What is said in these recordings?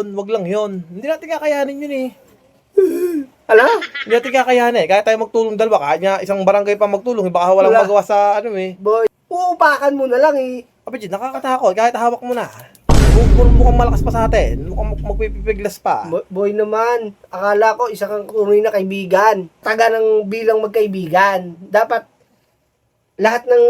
Wag lang yun. Hindi natin kakayanin yun eh. Ala? Hindi natin kakayanin eh. Kaya tayo magtulong dalawa. Kaya niya isang barangay pa magtulong. Baka walang Wala. magawa sa ano eh. Boy, uupakan mo na lang eh. Abidjit, nakakatakot. Kahit hawak mo na. Mukhang malakas pa sa atin. Mukhang magpipiglas pa. Boy naman, akala ko isa kang tunay na kaibigan. Taga ng bilang magkaibigan. Dapat lahat ng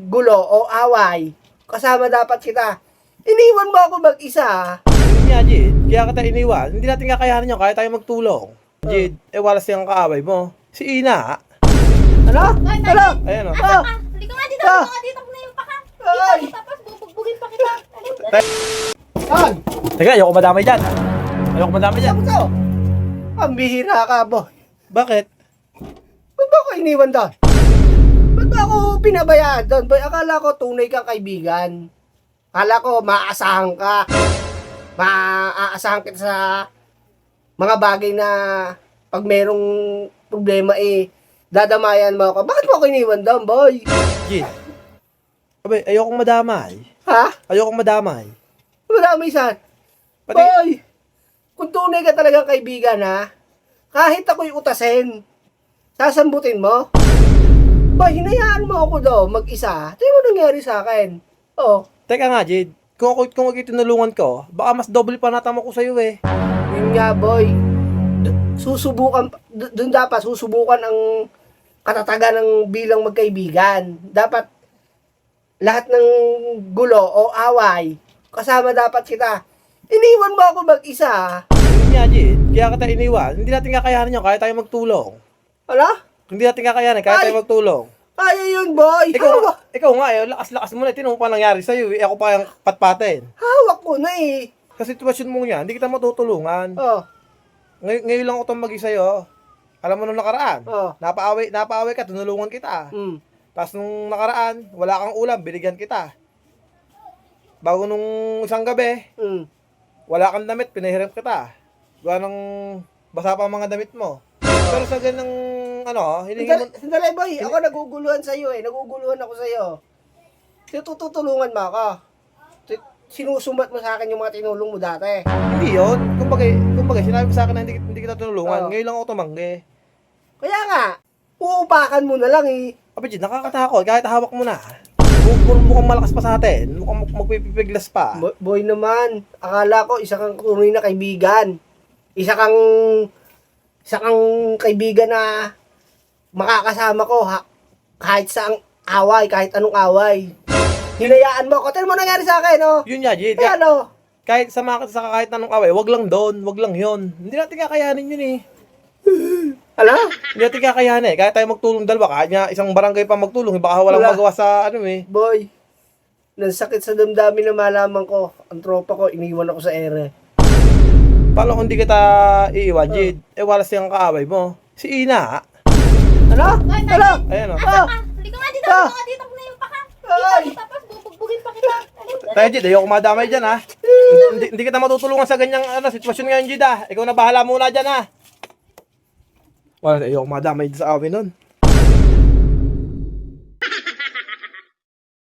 gulo o away, kasama dapat kita. Iniwan mo ako mag-isa. Yun nga, Jid. Kaya kita iniwan. Hindi natin kakayanin yun. Kaya tayo magtulong. Jid, walas yung kaaway mo. Si Ina. Ano? Ay, Ano? Ayan o. Ah! Halika nga dito, Ah! halika nga dito na yung paka. Ay! Dito, tapos bubugbugin pa kita. Saan? Teka, ayoko madamay dyan. Ayoko madamay dyan. Saan to? Ang bihira ka, boy. Bakit? Ba't ba ako iniwan doon? Ba't ba ako pinabayaan doon? Boy, akala ko tunay kang kaibigan. Akala ko maaasahan ka. Maaasahan kita sa mga bagay na pag merong problema eh, dadamayan mo ako. Bakit mo ako iniwan doon, boy? Jid. Abay, ayokong madamay. Ha? Ayokong madamay. Madami saan? Pati, Boy, kung tunay ka talagang kaibigan ha, kahit ako'y utasin, sasambutin mo. Boy, hinayaan mo ako daw mag-isa. Ito yung nangyari sa akin. Oh, teka nga, Jid. Kung ako tinulungan ko, baka mas double pa natama ko sa'yo eh. yun nga boy. Doon dapat susubukan ang katatagan ng bilang magkaibigan. Dapat lahat ng gulo o away, kasama dapat kita. Iniwan mo ako mag-isa. Yun nga, Jid. Kaya kita iniwan. Hindi natin kakayanin yun. Kaya tayo magtulong. Ano? Hindi natin kakayanin. Kaya Ay! tayo magtulong. Kaya yun boy. Ikaw nga eh. Lakas-lakas mo na. Tinong pa nangyari sa'yo eh. Ako pa yung patpatin. Hawak ko na eh. Sa sitwasyon mo yan, hindi kita matutulungan. Oh, Ngayon lang ako itong magi sa'yo. Alam mo nung nakaraan. oh. Napaaway ka, tinulungan kita. Mm. Tapos nung nakaraan, wala kang ulam, binigyan kita. Bago nung isang gabi, Mm. wala kang damit, pinahiram kita. Gawa ng basa pa ang mga damit mo. Pero sa ganang, hiningi mo, Sandali boy, ako naguguluhan sa'yo eh. Naguguluhan ako sa'yo. Tutulungan mo ako. Sinusumbat mo sa akin yung mga tinulong mo dati. hindi yun. Kumbaga, sinabi mo sa akin na hindi kita tinulungan. Oo. Ngayon lang ako tumanggi. Kaya nga, uupakan mo na lang eh. Abidjit, nakakatakot. Kahit hawak mo na. Mukhang malakas pa sa atin. Mukhang magpipiglas pa. Boy naman, akala ko isa kang tunay na kaibigan. Isa kang kaibigan na makakasama ko kahit saang away, kahit anong away. Hinayaan mo ako. Tignan mo nangyari sa akin, oh. Yun nga, Jid. Kaya ano? Kahit sa kahit anong away, wag lang doon, wag lang yun. Hindi natin kakayanin yun eh. Ala? Hindi natin kakayanin eh. Kaya tayo magtulong dalawa. Kaya niya isang barangay pa magtulong. Baka walang Wala. magawa sa ano eh. Boy, nansakit sa damdamin na malaman ko. Ang tropa ko, iniwan ako sa ere. Paano kung hindi kita iiwan, Jid? Walas yung kaaway mo. Si Ina. Ano? Ay, Ano? Ayan o. Ah! Halika nga dito, Ah! halika nga dito na yung paka. Ay! Dito, tapos bubugbugin pa kita. Tayo, Jid. Ayoko madamay dyan ha. Hindi kita matutulungan sa ganyang sitwasyon ngayon, Jid ha. Ikaw na bahala muna dyan ha. Wala, ayoko madamay sa away nun.